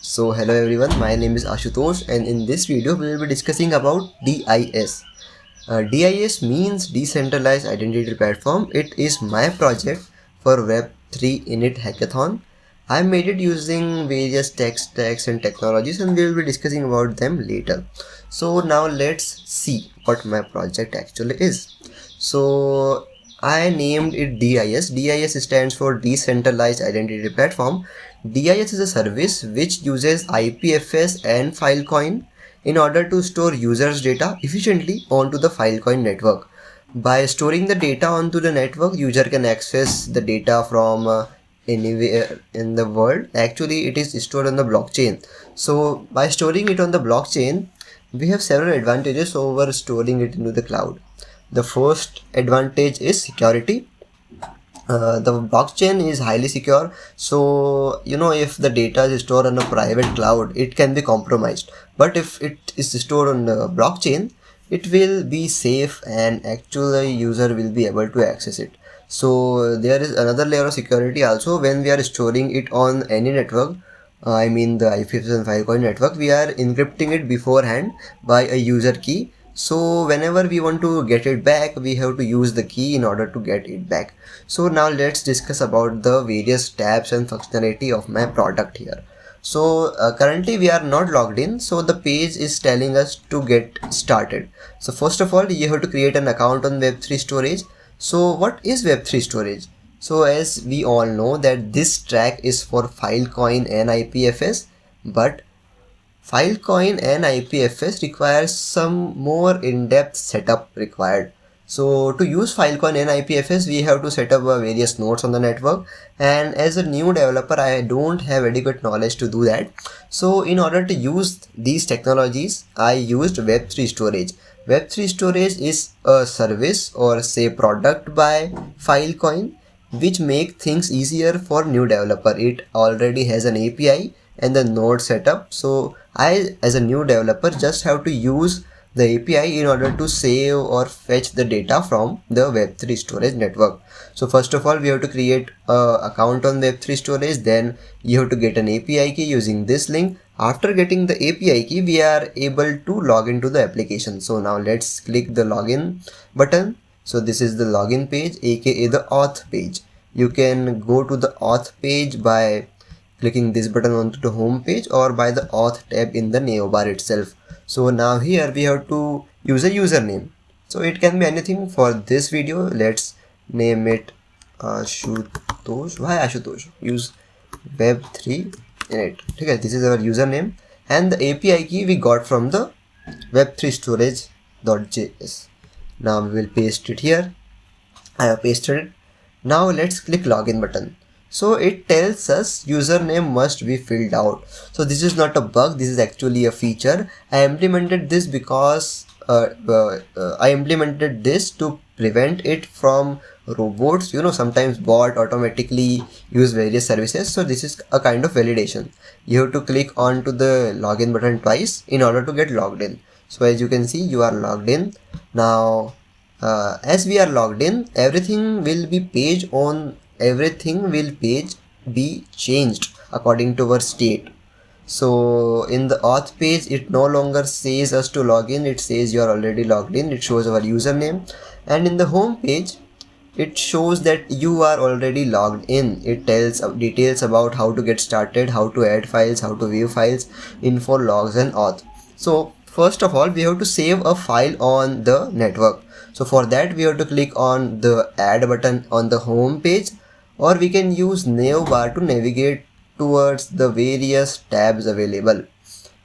So hello everyone, my name is Ashutosh and in this video we will be discussing about DIS. DIS means Decentralized Identity Platform. It is my project for Web3init Hackathon. I made it using various tech stacks and technologies and we will be discussing about them later. So now let's see what my project actually is. So I named it DIS. DIS stands for Decentralized Identity Platform. DIS is a service which uses IPFS and Filecoin in order to store users' data efficiently onto the Filecoin network. By storing the data onto the network, user can access the data from anywhere in the world. Actually, it is stored on the blockchain. So by storing it on the blockchain, we have several advantages over storing it into the cloud. The first advantage is security. The blockchain is highly secure, so if the data is stored on a private cloud, it can be compromised, but if it is stored on the blockchain, it will be safe and actually user will be able to access it. So there is another layer of security also. When we are storing it on any network, I mean the IPFS and Filecoin network, we are encrypting it beforehand by a user key. So whenever we want to get it back, we have to use the key in order to get it back. So now let's discuss about the various tabs and functionality of my product here. So currently we are not logged in, so the page is telling us to get started. So first of all, you have to create an account on Web3 storage. So what is Web3 storage? So as we all know that this track is for Filecoin and IPFS, but Filecoin and IPFS requires some more in-depth setup required. So to use Filecoin and IPFS, we have to set up various nodes on the network, and as a new developer, I don't have adequate knowledge to do that. So in order to use these technologies, I used Web3 storage. Web3 storage is a service or say product by Filecoin which make things easier for new developer. It already has an API and the node setup, so I as a new developer just have to use the API in order to save or fetch the data from the Web3 storage network. So first of all, we have to create a account on Web3 storage, then you have to get an API key using this link. After getting the API key, we are able to log into the application. So now let's click the login button. So this is the login page, aka the auth page. You can go to the auth page by clicking this button onto the home page or by the auth tab in the neo bar itself. So now here we have to use a username. So it can be anything. For this video, let's name it Ashutosh. Why Ashutosh? Use Web3 in it. Okay, this is our username and the API key we got from the web3 storage.js. Now we will paste it here. I have pasted it. Now let's click login button. So it tells us username must be filled out. So this is not a bug, this is actually a feature. I implemented this because I implemented this to prevent it from robots. Sometimes bot automatically use various services. So this is a kind of validation. You have to click onto the login button twice in order to get logged in. So as you can see, you are logged in. Now as we are logged in, everything will be be changed according to our state. So in the auth page, it no longer says us to log in, it says you are already logged in. It shows our username, and in the home page it shows that you are already logged in. It tells details about how to get started, how to add files, how to view files, info, logs and auth. So first of all, we have to save a file on the network. So for that, we have to click on the add button on the home page, or we can use neo bar to navigate towards the various tabs available.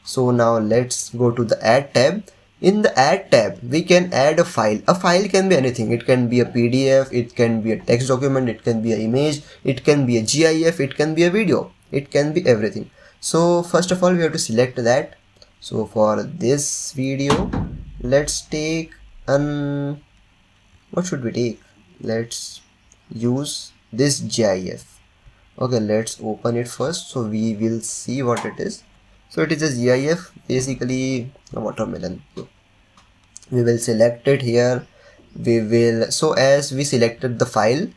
So now let's go to the add tab. In the add tab, we can add a file. A file can be anything. It can be a PDF, it can be a text document, it can be an image, it can be a GIF, it can be a video, it can be everything. So first of all, we have to select that. So for this video, let's take what should we take? Let's use this GIF. Okay, let's open it first so we will see what it is. So it is a GIF, basically a watermelon. We will select it here. So as we selected the file,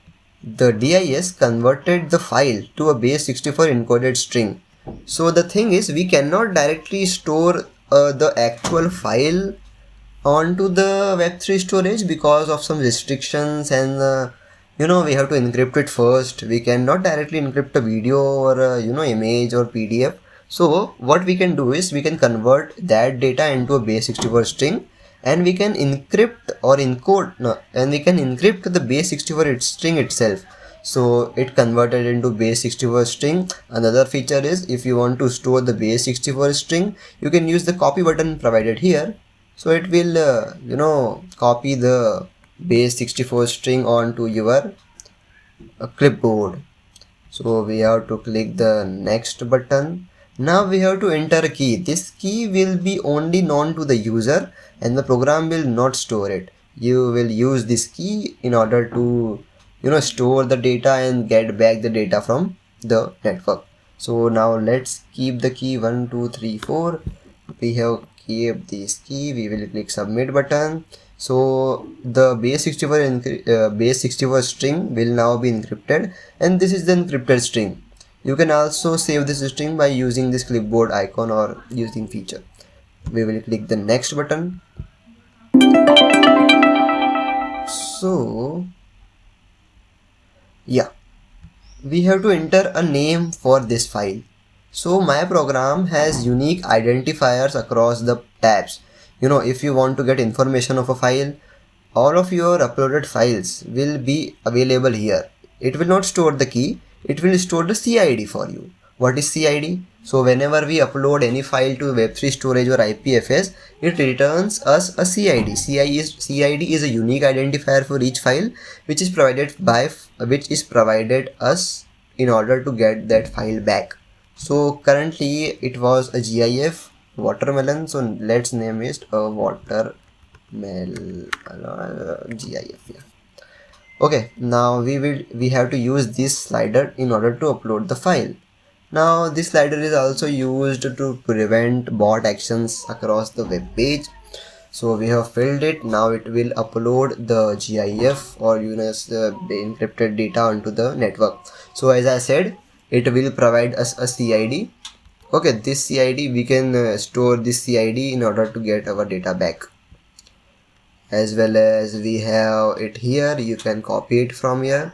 the DIS converted the file to a base 64 encoded string. So the thing is, we cannot directly store the actual file onto the Web3 storage because of some restrictions, and we have to encrypt it first. We cannot directly encrypt a video or image or PDF. So what we can do is we can convert that data into a base64 string, and we can encrypt or encode no, and we can encrypt the base64 string itself. So it converted into base64 string. Another feature is, if you want to store the base64 string, you can use the copy button provided here. So it will copy the base64 string onto your clipboard. So we have to click the next button. Now we have to enter a key. This key will be only known to the user, and the program will not store it. You will use this key in order to store the data and get back the data from the network. So now let's keep the key 1 2 3 4. We have keep this key. We will click submit button. So the base64 string will now be encrypted, and this is the encrypted string. You can also save this string by using this clipboard icon or using feature. We will click the next button. So yeah, we have to enter a name for this file. So my program has unique identifiers across the tabs. If you want to get information of a file, all of your uploaded files will be available here. It will not store the key, it will store the CID for you. What is CID? So whenever we upload any file to Web3 storage or IPFS, it returns us a CID. CID is a unique identifier for each file, which is provided us in order to get that file back. So currently it was a GIF watermelon, so let's name it a watermelon GIF. Yeah. Okay, now we have to use this slider in order to upload the file. Now this slider is also used to prevent bot actions across the web page. So we have filled it. Now it will upload the GIF or the encrypted data onto the network. So as I said, it will provide us a CID. Okay, this CID, we can store this CID in order to get our data back. As well as we have it here, you can copy it from here.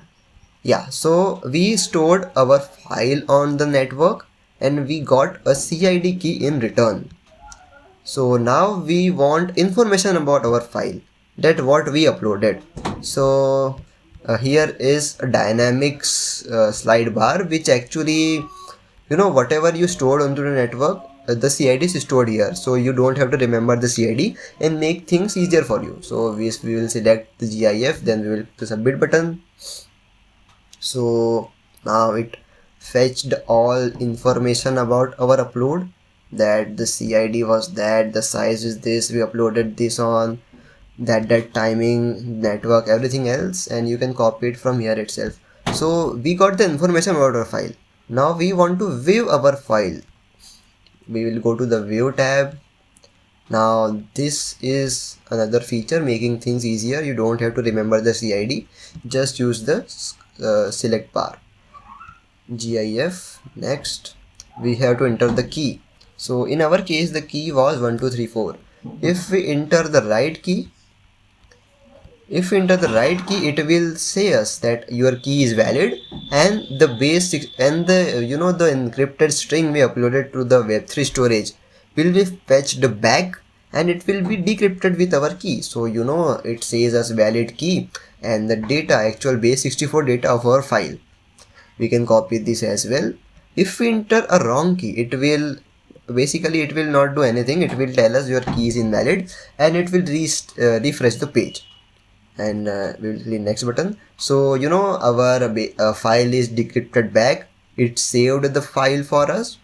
Yeah, so we stored our file on the network and we got a CID key in return. So now we want information about our file, that what we uploaded. So here is a dynamics slide bar, which actually whatever you stored onto the network, the CID is stored here, so you don't have to remember the CID and make things easier for you. So we will select the GIF, then we will click the submit button. So now it fetched all information about our upload, that the CID was that, the size is this, we uploaded this on that timing, network, everything else, and you can copy it from here itself. So we got the information about our file. Now we want to view our file. We will go to the view tab. Now this is another feature making things easier. You don't have to remember the CID, just use the select bar. GIF. Next we have to enter the key. So in our case the key was 1234. If we enter the right key, it will say us that your key is valid, and the basic and the the encrypted string we uploaded to the Web3 storage will be fetched back, and it will be decrypted with our key. So it says us valid key and the data, actual base64 data of our file. We can copy this as well. If we enter a wrong key, it will not do anything. It will tell us your key is invalid and it will refresh the page. And we will click next button. So our file is decrypted back. It saved the file for us.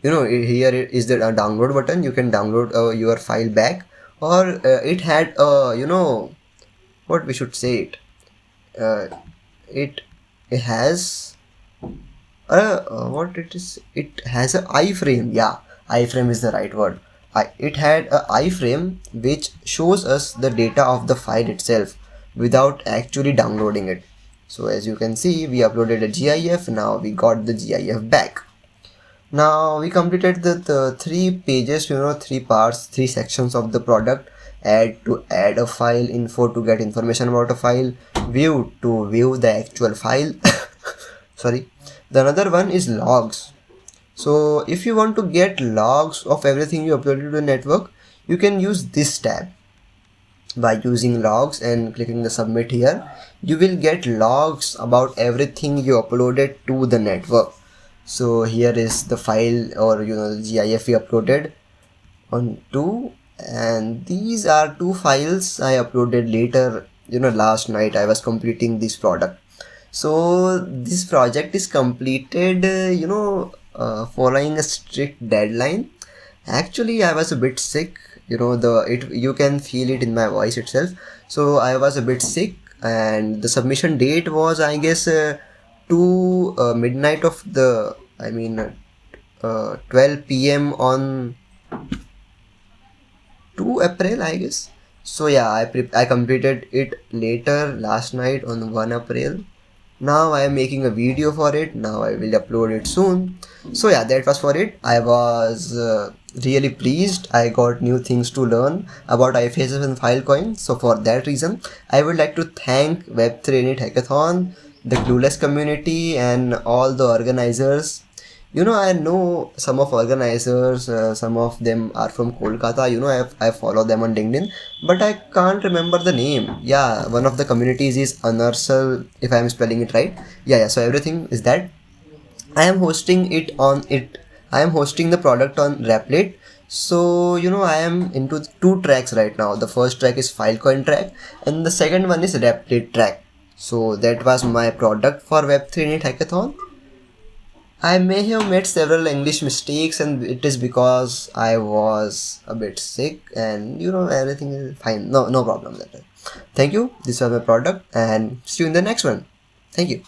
Here is the download button. You can download your file back, or it had what we should say it has what it is, it has a iframe. Yeah, iframe is the right word. It had a iframe which shows us the data of the file itself without actually downloading it. So as you can see, we uploaded a GIF. Now we got the GIF back. Now we completed the three pages, three parts, three sections of the product. Add to add a file, info to get information about a file, view to view the actual file. Sorry. The another one is logs. So if you want to get logs of everything you uploaded to the network, you can use this tab. By using logs and clicking the submit here, you will get logs about everything you uploaded to the network. So here is the file, or the GIF we uploaded on two, and these are two files I uploaded later. Last night I was completing this product. So this project is completed following a strict deadline. Actually, I was a bit sick. You can feel it in my voice itself. So I was a bit sick, and the submission date was, I guess, to midnight of the, 12 p.m. on 2 April, I guess. So yeah, I completed it later last night on 1 April. Now I am making a video for it. Now I will upload it soon. So yeah, that was for it. I was really pleased. I got new things to learn about IPFS and Filecoin. So for that reason, I would like to thank Web3init Hackathon, the Clueless community, and all the organizers. I know some of organizers, some of them are from Kolkata. I follow them on LinkedIn, but I can't remember the name. Yeah, one of the communities is Unersal, if I am spelling it right. Yeah. So everything is that. I am hosting it on it. I am hosting the product on Replit. So I am into two tracks right now. The first track is Filecoin track, and the second one is Replit track. So that was my product for Web3init Hackathon. I may have made several English mistakes, and it is because I was a bit sick, and everything is fine. No problem. Thank you. This was my product, and see you in the next one. Thank you.